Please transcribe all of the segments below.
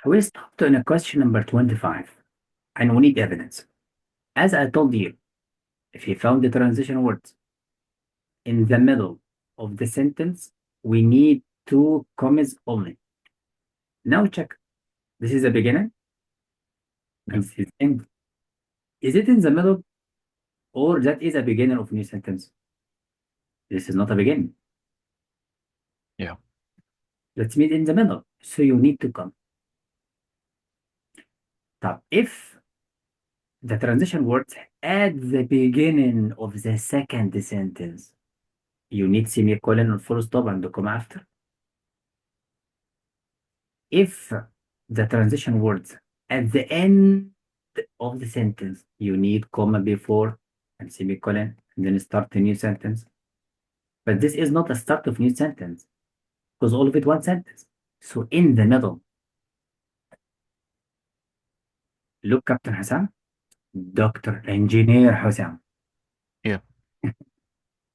We stopped on a question number 25, and we need evidence. As I told you, if you found the transition words in the middle of the sentence, we need two commas only. Now check. This is the beginning, Yeah. and this is end. Is it in the middle, or that is a beginning of new sentence? This is not a beginning. Yeah. Let's meet in the middle. So you need to come. Now, if the transition words at the beginning of the second sentence, you need semicolon or full stop and a comma after. If the transition words at the end of the sentence, you need comma before and semicolon, and then start a new sentence. But this is not a start of new sentence, because all of it one sentence. So in the middle, look, Captain Hassan, Dr. Engineer Hassan. Yeah.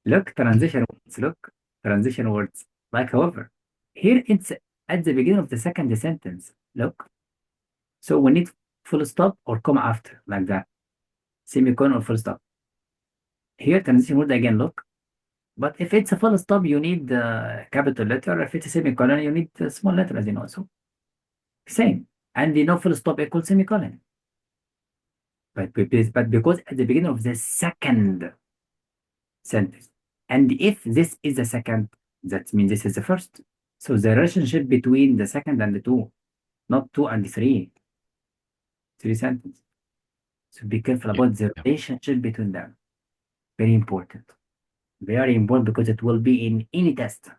Look, transition words, look, transition words. Like, however, here it's at the beginning of the second sentence. Look. So we need full stop or comma after, like that. Semicolon or full stop. Here, transition word again, look. But if it's a full stop, you need capital letter. If it's a semicolon, you need small letter, as you know. So, same. And you know, full stop equals semicolon. But because at the beginning of the second sentence, and if this is the second, that means this is the first. So the relationship between the second and the two, not two and three, three sentences. So be careful Yeah. about the Yeah. relationship between them. Very important. Very important because it will be in any test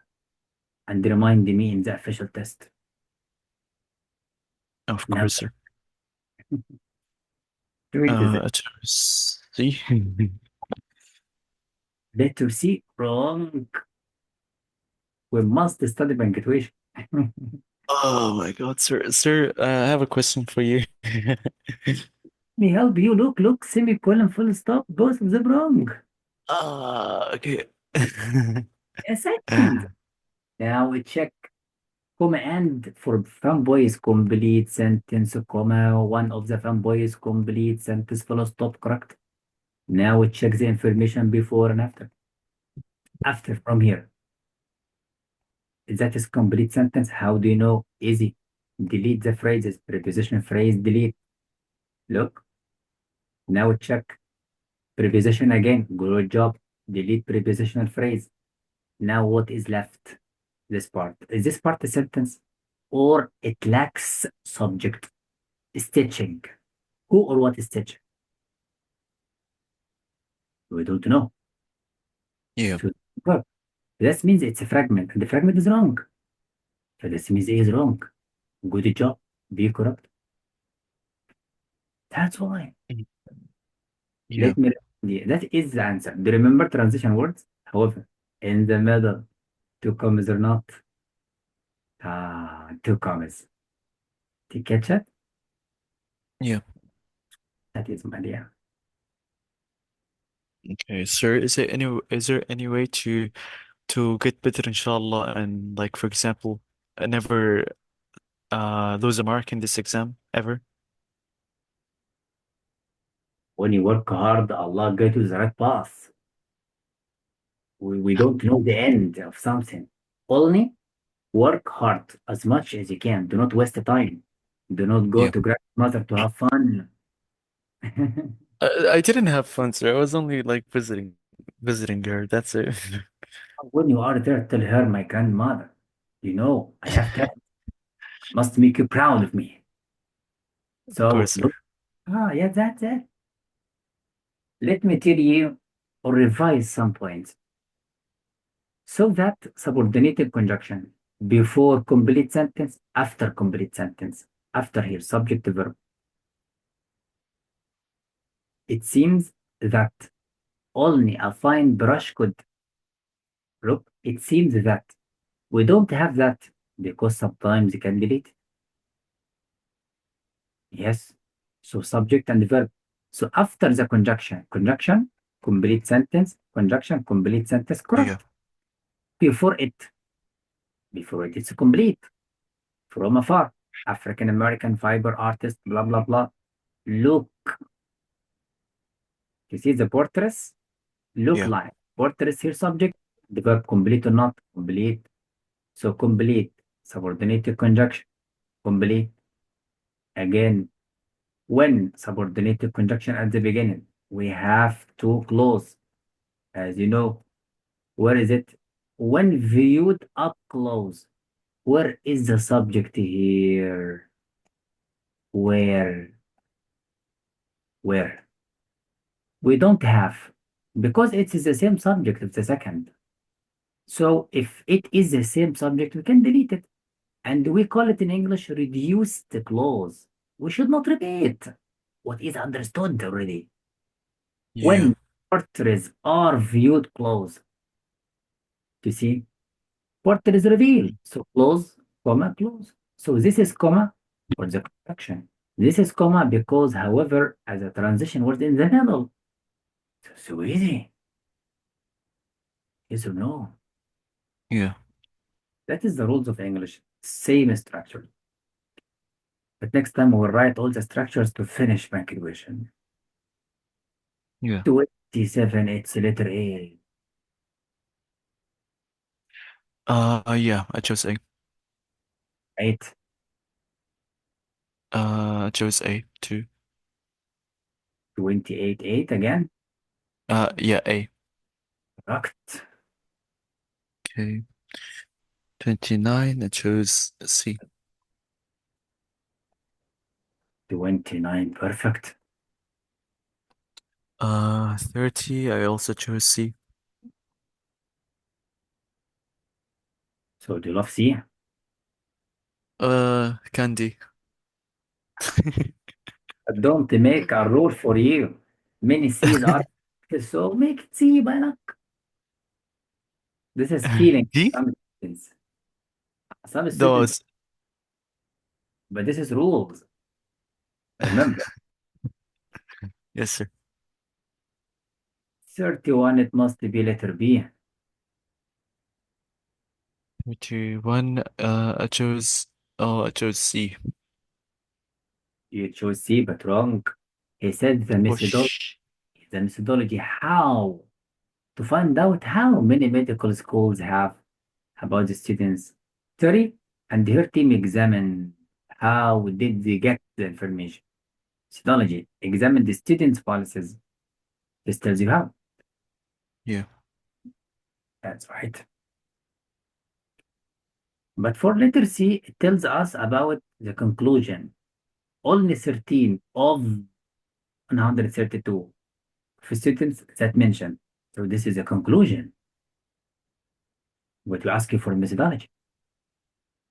and remind me in the official test. Of Now, course, sir. read the See. letter C wrong. We must study punctuation. Oh my God, sir. Sir, I have a question for you. Me help you. Look, semicolon, full stop, both of them wrong. Okay. A second. Now we check comma and for fanboys complete sentence, comma, one of the fanboys complete sentence, full stop, correct. Now we check the information before and after. After from here. That is complete sentence. How do you know? Easy. Delete the phrases. Preposition phrase, delete. Look. Now check. Preposition again. Good job. Delete prepositional phrase. Now what is left? This part. Is this part a sentence? Or it lacks subject? Stitching. Who or what is stitching? We don't know. Yeah. So, well, that means it's a fragment, and the fragment is wrong. So this means A is wrong. Good job. Be correct. That's why. Yeah. Let me that is the answer. Do you remember transition words? However, in the middle, two commas or not? Two commas. To catch it? Yeah. That is my idea. Okay, sir. Is there any way to get better, inshallah, and like for example, I never lose a mark in this exam ever? When you work hard, Allah get you the right path. We don't know the end of something. Only work hard as much as you can. Do not waste the time. Do not go Yeah. to grandmother to have fun. I didn't have fun, sir. I was only like visiting her. That's it. When you are there, tell her, my grandmother, I have talent. Must make you proud of me. Of So, course, sir. look, yeah, that's it. Let me tell you or revise some points. So that subordinated conjunction before complete sentence, after complete sentence, after here, subject to verb. It seems that only a fine brush could look. It seems that we don't have that because sometimes you can delete. Yes. So subject and verb. So after the conjunction, complete sentence, conjunction, complete sentence, Yeah. correct. Before it, it's complete from afar. African American fiber artist, blah, blah, blah. Look, you see the portraits? Look Yeah. like. Portraits here subject, the verb complete or not? Complete. So complete, subordinated conjunction, complete. Again, when subordinated conjunction at the beginning, we have to close. As you know, where is it? When viewed up close, where is the subject here? Where? Where? We don't have, because it is the same subject of the second. So if it is the same subject, we can delete it. And we call it in English reduced clause. We should not repeat what is understood already. Yeah. When portraits are viewed close, you see, portrait is revealed. So close, comma, close. So this is comma for the correction. This is comma because, however, as a transition word in the middle. So easy. Yes or no? Yeah. That is the rules of English. Same structure. But next time we'll write all the structures to finish punctuation. Yeah. 27, it's letter A. Yeah, I chose A. 8, I chose A too. 28, 8 again. Yeah, A. Correct. Okay. 29, I chose C. 29, perfect. 30, I also chose C. So do you love C? Candy. Don't make a rule for you. Many C's are, so make it C by luck. This is feeling D? some students. Some students, Those. but this is rules. Remember, Yes, sir. 31, it must be letter B. 21, I chose C. You chose C, but wrong. He said Push. the methodology, how to find out how many medical schools have about the students' theory, and her team examine how did they get the information. Methodology, examine the students' policies. This tells you how. Yeah. That's right. But for letter C, it tells us about the conclusion. Only 13 of 132 for students that mentioned. So this is a conclusion. What we ask you for methodology.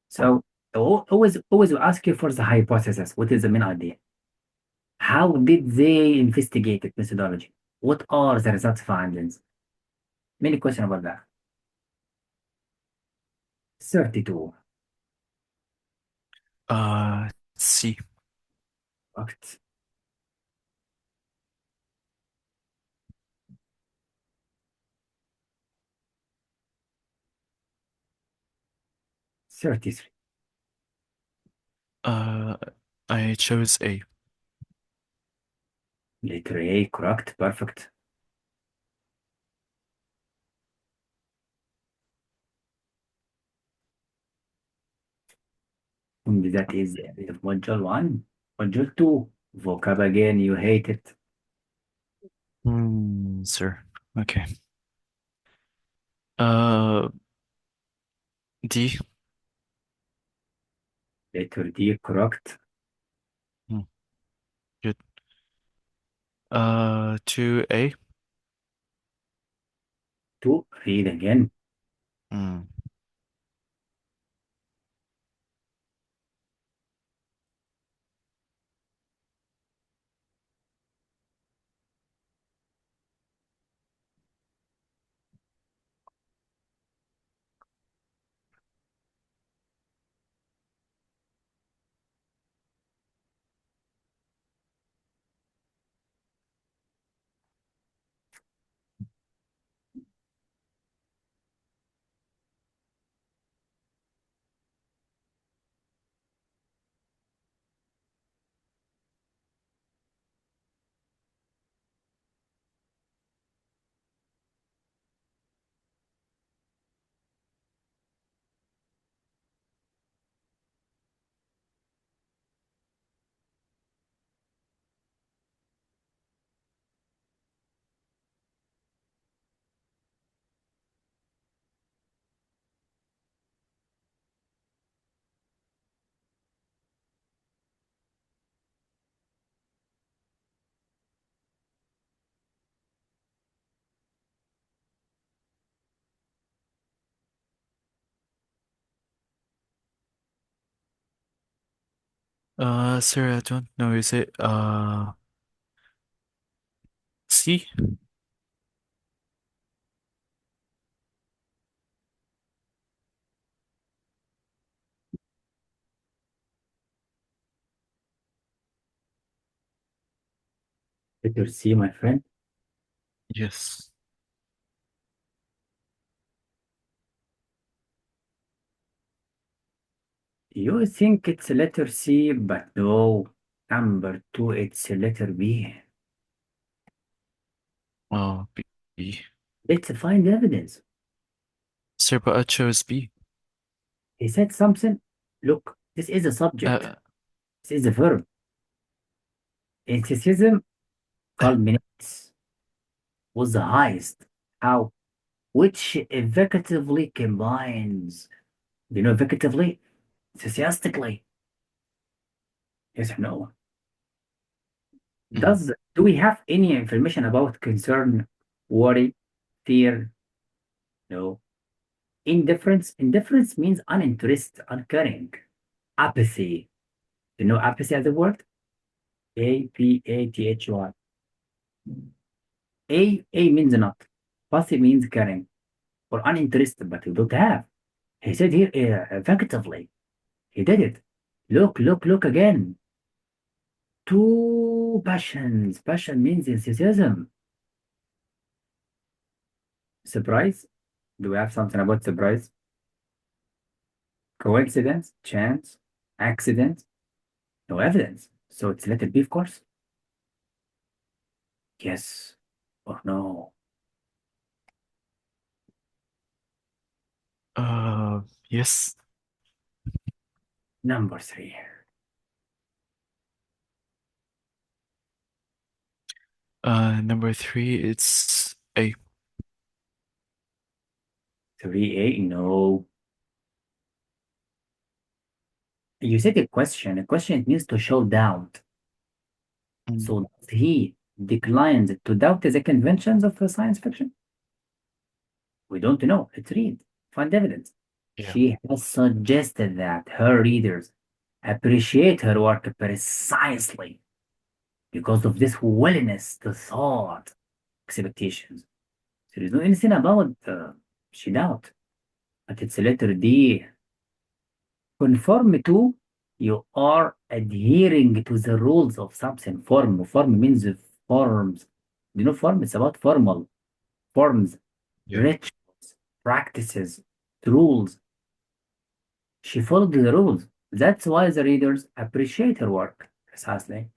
So always we ask you for the hypothesis. What is the main idea? How did they investigate it methodology? What are the results findings? Many questions about that. 32. C. Correct. 33. Uh, I chose A. Letter A, correct. Perfect. And that is the end of module 1. Module 2. Vocab again, you hate it. Sir. Okay. Uh, D. Letter D, correct. Hmm, good. 2A. 2. Read again. Hmm, Sir, I don't know. Is it C? Letter C, my friend. Yes. You think it's letter C, but no. Number two, it's letter B. Oh, B. Let's find evidence. Sir, but I chose B. He said something. Look, this is a subject. Uh, This is a verb. Enthusiasm culminates was the highest. How? Which evocatively combines, evocatively, enthusiastically. Yes or no? mm, Do we have any information about concern, worry, fear? No. Indifference. Indifference means uninterest, uncaring. Apathy. You know apathy as a word? Apathy. A means not. Apathy means caring or uninterested, but you don't have. He said here effectively. He did it. Look, look, look again. Two passions. Passion means enthusiasm. Surprise. Do we have something about surprise? Coincidence, chance, accident, no evidence. So it's letter B, of course. Yes or no. uh, yes. Number three. Number three, it's A. 3A, no. You said a question. A question means to show doubt. Mm, So he declines to doubt the conventions of science fiction. We don't know. Let's read. Find evidence. yeah. She has suggested that her readers appreciate her work precisely because of this willingness to thought expectations. There is no anything about she doubt, but it's a letter D. Conform to, you are adhering to the rules of something. Form means forms. Form? It's about formal forms, Yeah. rituals, practices, rules. She followed the rules. That's why the readers appreciate her work, precisely.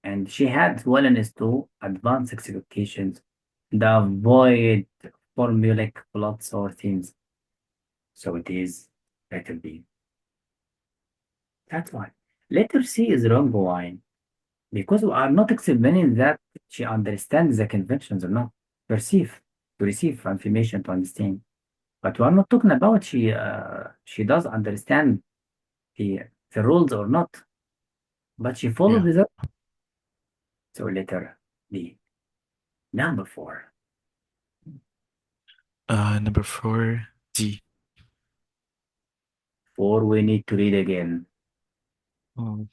And she had willingness to advance expectations and avoid formulaic plots or themes. So it is letter B. That's why. Letter C is wrong. Why? Because we are not explaining that she understands the conventions or not. Perceive, to receive information, to understand. But we are not talking about she does understand the the rules or not, but she Yeah. follows the. So letter D. Number four. Number four, D. Four we need to read again. Um,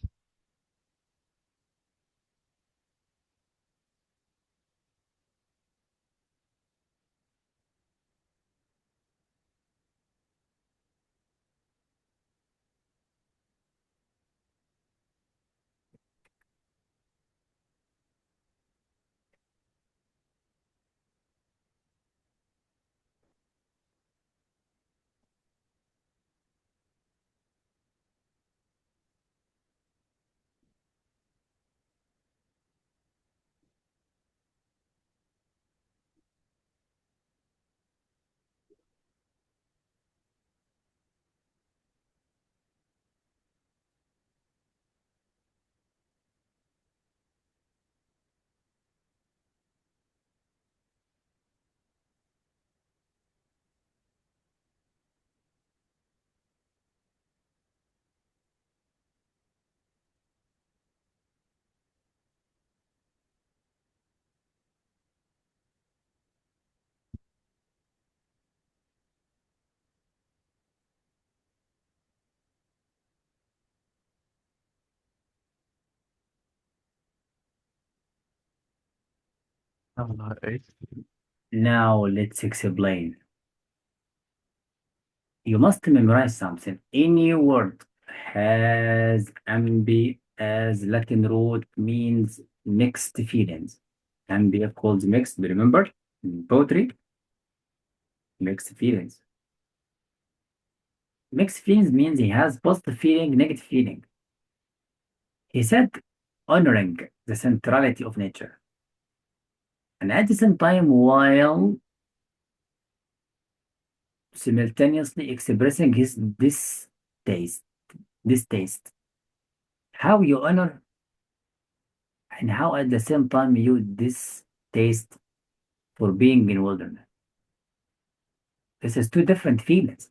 A. Now let's explain. You must memorize something. Any word has ambi as Latin root means mixed feelings. Ambi called mixed, remember? In poetry, mixed feelings. Mixed feelings means he has positive feeling, negative feeling. He said honoring the centrality of nature. And at the same time, while simultaneously expressing his distaste, distaste. How you honor and how at the same time you distaste for being in wilderness. This is two different feelings.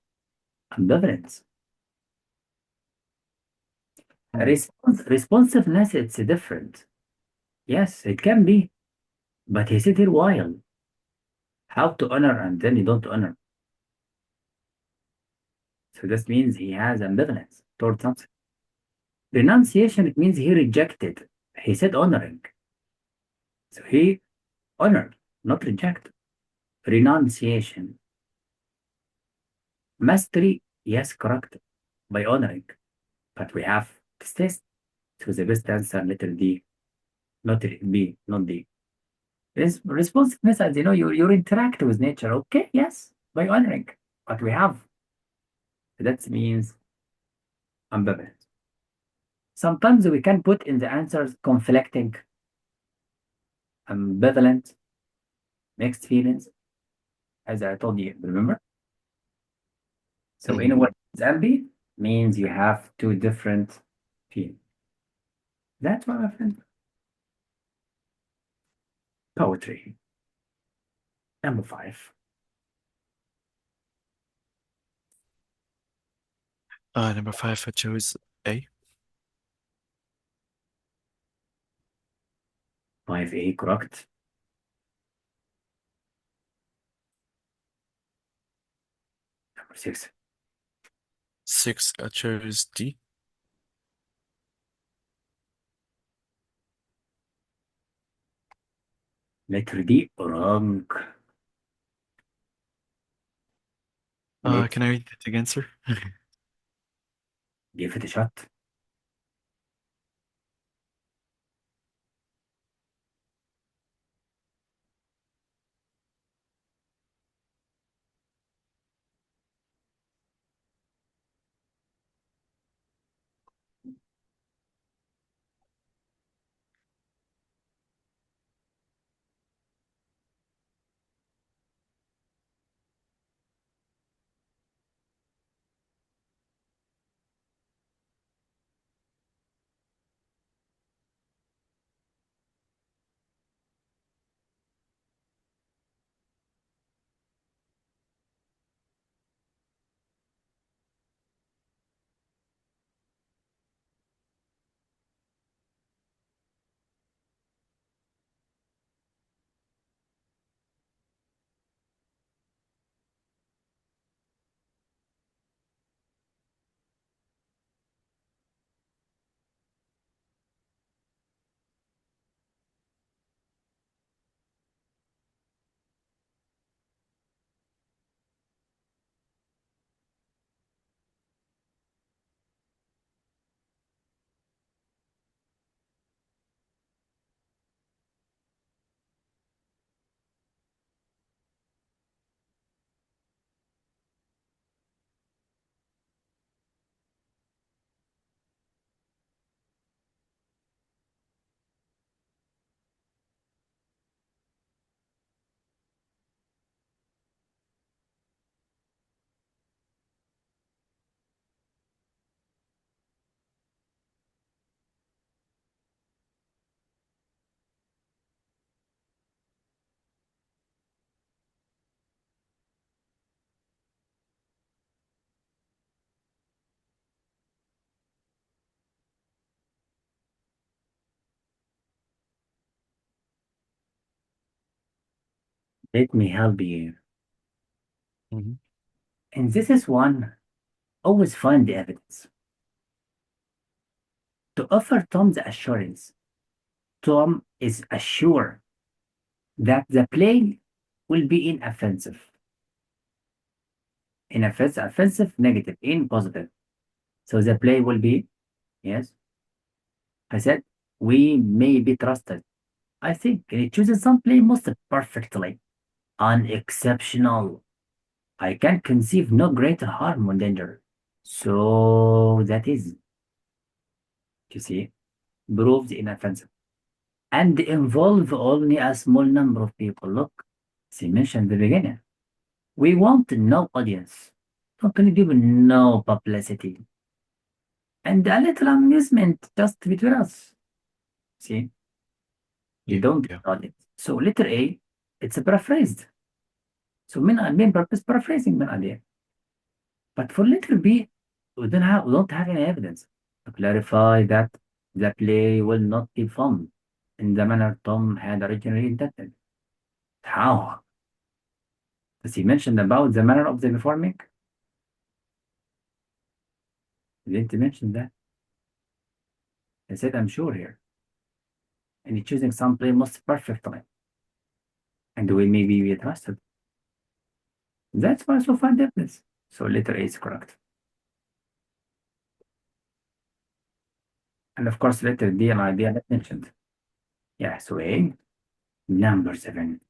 Ambivalence. Mm. Responsiveness, it's different. Yes, it can be. But he said here while. How to honor and then you don't honor. So this means he has ambivalence towards something. Renunciation, it means he rejected. He said honoring. So he honored, not reject. Renunciation. Mastery, yes, correct. By honoring. But we have this test. So the best answer, letter D, not B, not D. Responsiveness, as you know, you interact with nature. Okay, yes, by honoring. But we have, that means ambivalent. Sometimes we can put in the answers conflicting, ambivalent, mixed feelings, as I told you, remember? So Mhm. in what is ambi means you have two different feelings. That's what I think. Poetry, number 5. Number five, I chose A. 5A, correct. Number 6. Six, I chose D. Letter D, wrong. Let's Can I read it again, sir? give it a shot. Let me help you. Mhm. And this is one, always find the evidence. To offer Tom the assurance, Tom is assured that the play will be inoffensive. Offensive, negative, in positive. So the play will be, yes, I said, we may be trusted. I think it chooses some play most perfectly. Unexceptional. I can conceive no greater harm or danger. So that is, you see, proves inoffensive. And involve only a small number of people. Look, as I mentioned at the beginning, we want no audience. Don't need even no publicity. And a little amusement just between us. See, you Yeah. don't get Yeah. audience. So letter A, it's paraphrased. So main purpose paraphrasing من idea. But for letter B, we don't have any evidence to clarify that the play will not be fun in the manner Tom had originally intended. How? As he mentioned about the manner of the performing, he didn't mention that. He said, I'm sure here. And he's choosing some play most perfectly. And we may be trusted. That's why so far difference. So letter A is correct. And of course, letter D and idea not mentioned. Yeah, so A, number 7.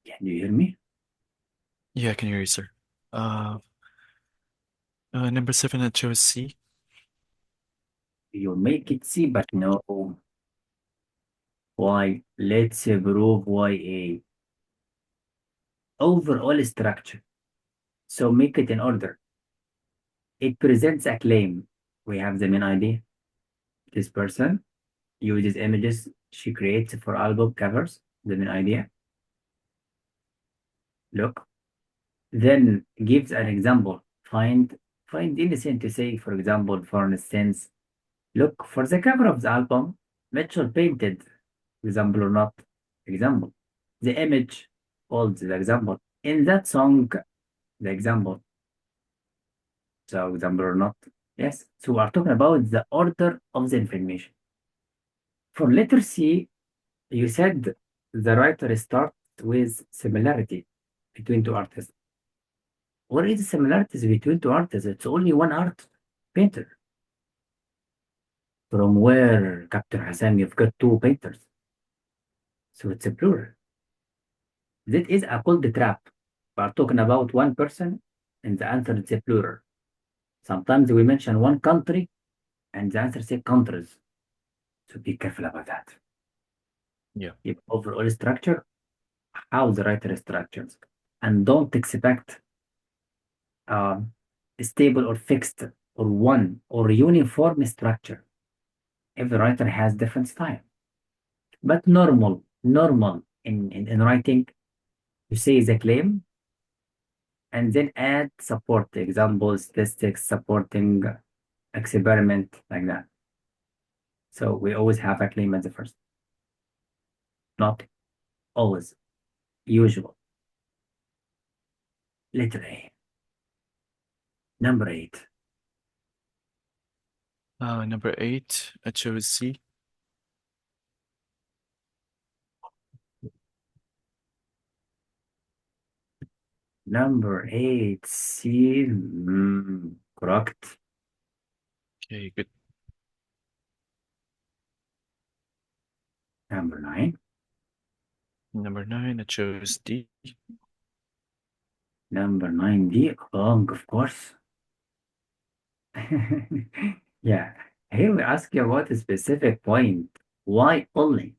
Can you hear me? Yeah, I can hear you, sir. Uh, Number 7, I chose C. You make it C, but no. Why? Let's prove why A. Overall structure. So make it in order. It presents a claim. We have the main idea. This person uses images she creates for album covers. The main idea. Look. Then gives an example. Find innocent to say, for example, for instance, look for the cover of the album. Mitchell painted. Example or not. Example. The image holds the example. In that song, the example. So example or not. Yes. So we are talking about the order of the information. For letter C, you said the writer starts with similarity between two artists. What is the similarities between two artists? It's only one art painter. From where, Captain Hassan, you've got two painters. So it's a plural. That is a called the trap. We are talking about one person and the answer is a plural. Sometimes we mention one country and the answer is countries. So be careful about that. Yeah. If overall structure, how the writer structures. And don't expect um, stable or fixed or one or uniform structure. Every writer has different style. But normal in writing, you say the claim and then add support examples, statistics, supporting experiment like that. So we always have a claim at the first, not always, usual. Letter A. Number 8. Number 8, I chose C. Number 8, C. Correct. Okay, good. Number 9. Number 9, I chose D. Number 9D. Wrong, of course. Yeah. Here we ask you about a specific point. Why only?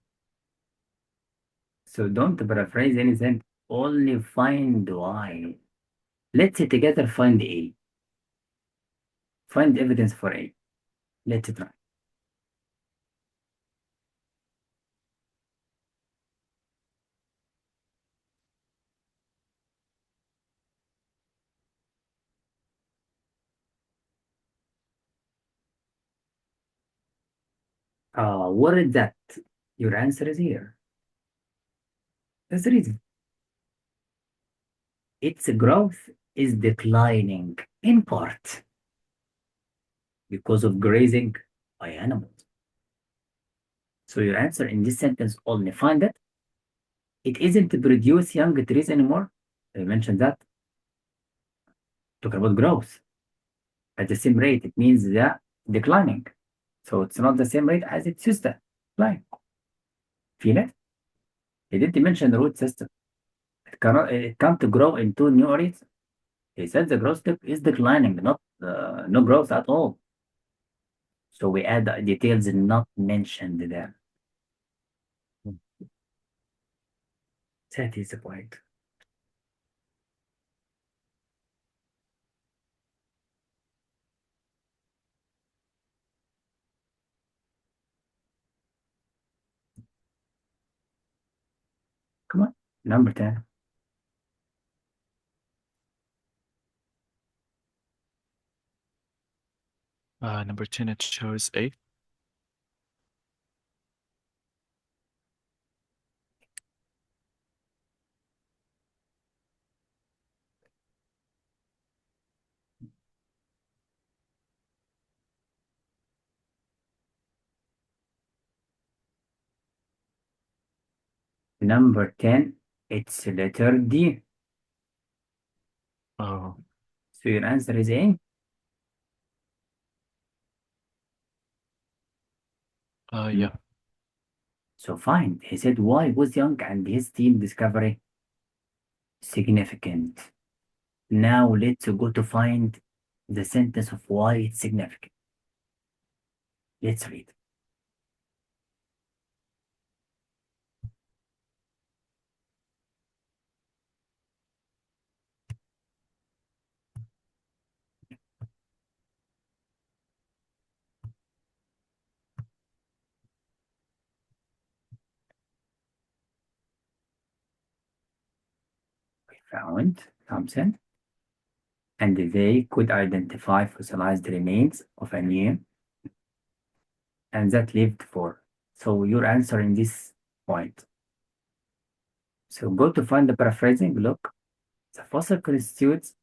So don't paraphrase anything. Only find why. Let's say together find A. Find evidence for A. Let's try. What is that? Your answer is here. That's the reason. Its growth is declining in part because of grazing by animals. So your answer in this sentence only find that it isn't to produce young trees anymore. I mentioned that. Talk about growth at the same rate. It means that declining. So it's not the same rate as it used to decline. Feel it? He didn't mention the root system. It can't grow into new areas. He said the growth step is declining, not no growth at all. So we add the details not mentioned there. That is the point. Come on. Number 10. Number 10, it shows A. Number 10, it's letter D. Oh, So your answer is A. Mm. yeah. So fine. He said why was Young and his team discovery significant. Now let's go to find the sentence of why it's significant. Let's read. We found Thompson, and they could identify fossilized remains of a new and that lived for. So your answer in this point. So go to find the paraphrasing. Look, the fossil constitutes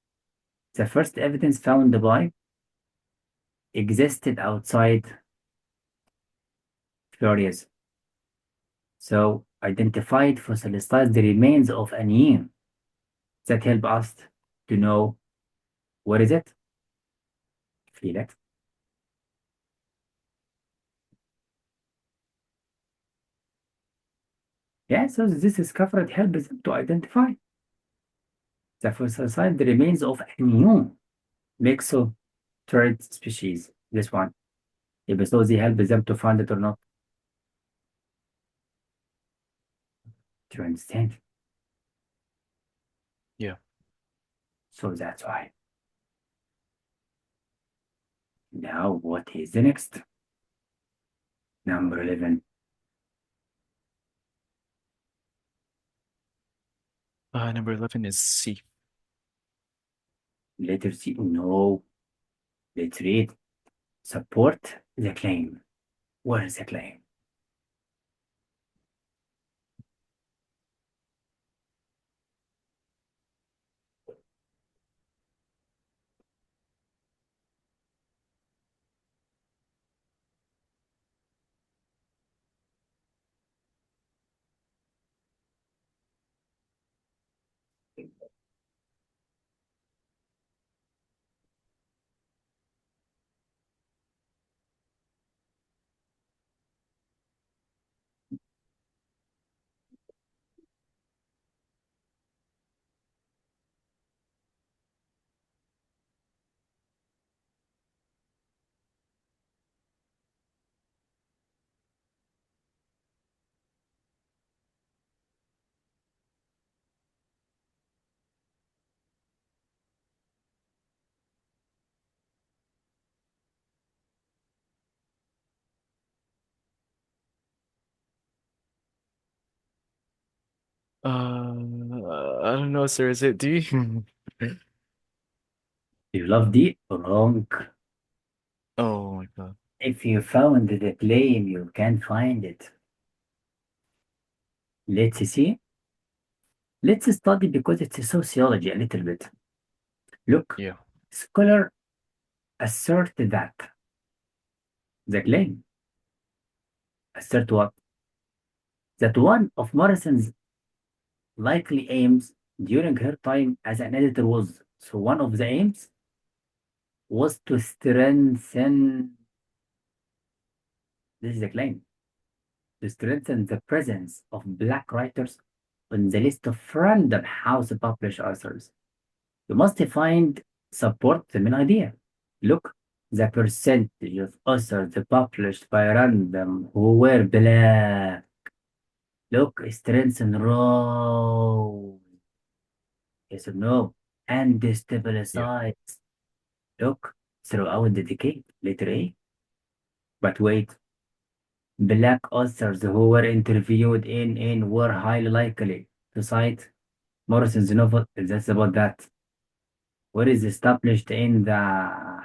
the first evidence found by existed outside Flores. So identified fossilized the remains of a new that help us to know what is it. Feel it. Yeah, so this discovery helps them to identify the fossilized remains of a new Mexoturrid species. This one. If so, they help them to find it or not. Do you understand? Yeah. So that's why. Now, what is the next? Number 11. Number 11 is C. Letter C. No. Let's read. Support the claim. What is the claim? I don't know, sir. Is it D? You love D? Wrong. Oh my God. If you found the claim, you can find it. Let's see. Let's study because it's a sociology a little bit. Look, Yeah. scholar assert that the claim assert what? That one of Morrison's likely aims during her time as an editor was. So one of the aims was to strengthen, this is the claim, to strengthen the presence of black writers on the list of random house published authors. You must find support the main idea. Look, the percentage of authors published by random who were black. Look, strengthen rose. Yes or no? And Yeah. destabilize. Look, throughout the decade. Letter A. But wait, black authors who were interviewed in were highly likely to cite Morrison's novel. That's about that. Where is established in the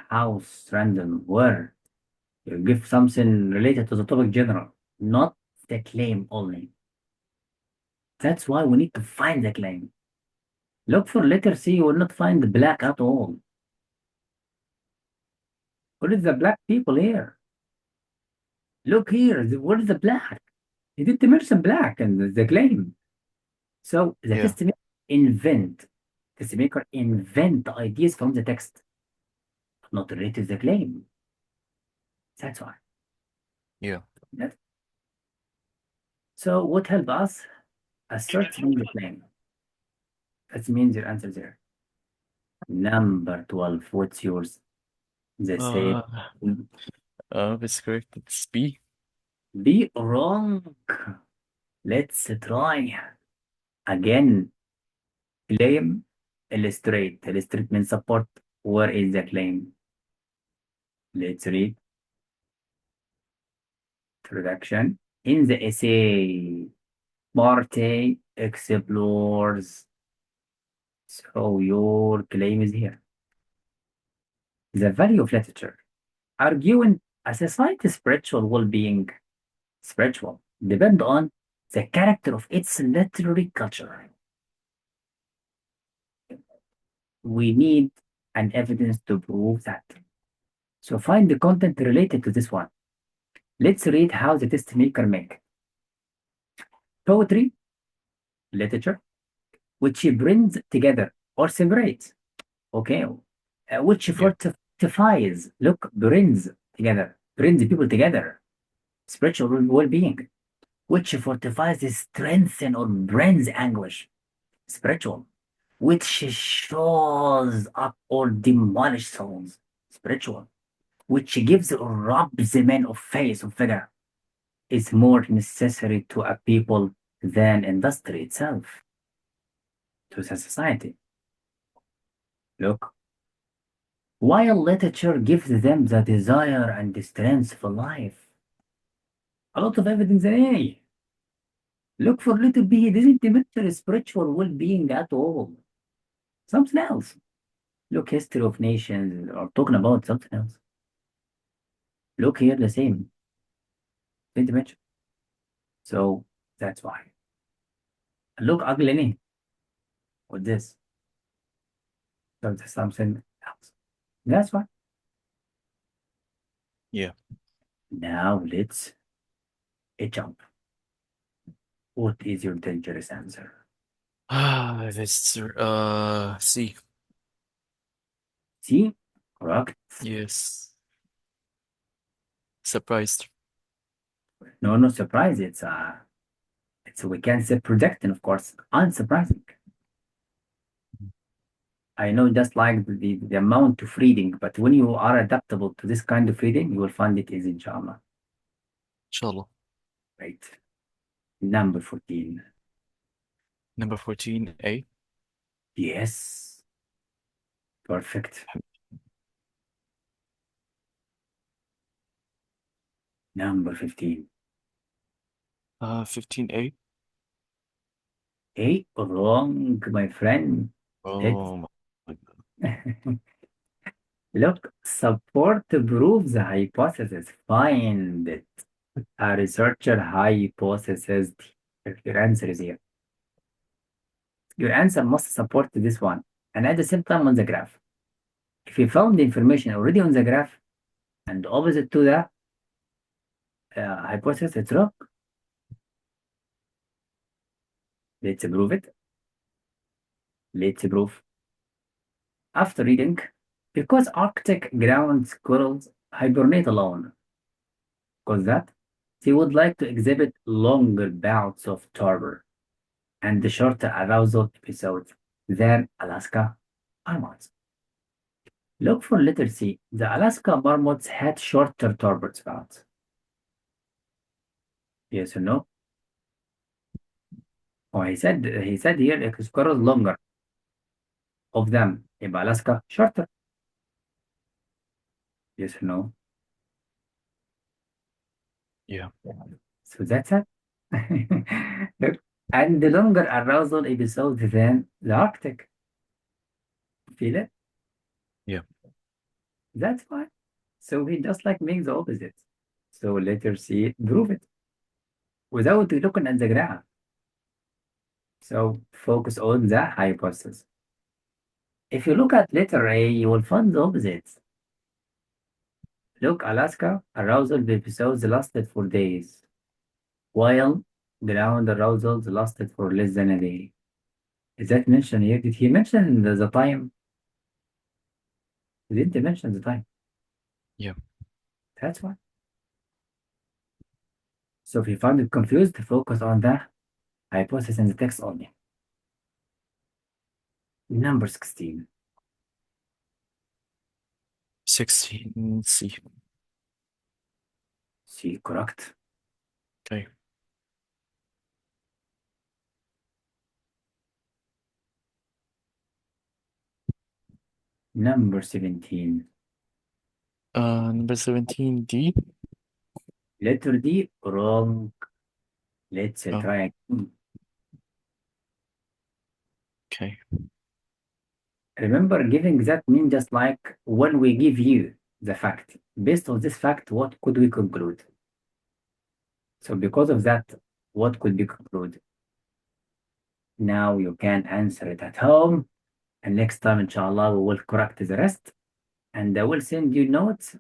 house random where you give something related to the topic general, not the claim only. That's why we need to find the claim. Look for letter C, you will not find the black at all. What is the black people here? Look here, what is the black? He didn't mention black in the claim. So the Yeah. test invent, test maker invent ideas from the text, not related to the claim. That's why. Yeah. That- So what help us? Assert from the claim. That means your answer there. Number 12. What's yours? The same. Uh, that's correct. It's B. Be wrong. Let's try again. Claim, illustrate. Illustrate means support. Where is the claim? Let's read. Introduction. In the essay, Marte explores. So your claim is here. The value of literature. Arguing a society's spiritual well-being, spiritual, depend on the character of its literary culture. We need an evidence to prove that. So find the content related to this one. Let's read how the test maker make. Poetry, literature, which brings together or separates, okay, which Yeah. fortifies, look, brings people together, spiritual well-being, which fortifies, strengthen, or brings anguish, spiritual, which shows up or demolish souls, spiritual, which gives or robs the man of faith or figure, is more necessary to a people than industry itself, to the society. Look, while literature gives them the desire and the strength for life, a lot of evidence in A. Look for little B, he doesn't mention spiritual well-being at all. Something else. Look, history of nations, or talking about something else. Look here, the same. Didn't mention. So that's why. Look, ugly with this. So there's something else. That's why. Yeah. Now let's jump. What is your dangerous answer? That's C. C? Correct. Yes. Surprised. No, no surprise. It's we can say predicting, of course, unsurprising. I know just like the amount of reading, but when you are adaptable to this kind of reading, you will find it easy, inshallah. Inshallah. Right. Number 14. Number 14, A. Yes. Perfect. Number 15. 15A. A, wrong, my friend. It's Oh my God. Look, support proves the hypothesis. Find it. A researcher hypothesized. If your answer is here, your answer must support this one. And at the same time on the graph. If you found the information already on the graph and opposite to the hypothesis, it's wrong. Let's prove it. Let's prove. After reading, because Arctic ground squirrels hibernate alone, because that they would like to exhibit longer bouts of torpor and shorter arousal episodes than Alaska marmots. Look for letter C. The Alaska marmots had shorter torpor bouts. Yes or no? Oh, he said here like squirrels longer of them. يبقى Alaska shorter. Yes or no? Yeah. So that's it. Look, and the longer arousal episode than the Arctic. Feel it? Yeah. That's why. So he just like makes the opposite. So letter C, prove it without looking at the graph. So focus on the hypothesis. If you look at letter A, you will find the opposite. Look, Alaska arousal episodes lasted for days, while ground arousals lasted for less than a day. Is that mentioned here? Did he mention the time? He didn't mention the time. Yeah. That's why. So if you find it confused, focus on the hypothesis and the text only. Number 16. 16 C. C, correct. Okay. Number 17. Number 17 D. Letter D, wrong. Let's Oh, try again. okay. Remember, giving that means just like when we give you the fact. Based on this fact, what could we conclude? So because of that, what could be concluded? Now you can answer it at home. And next time, inshallah, we will correct the rest. And I will send you notes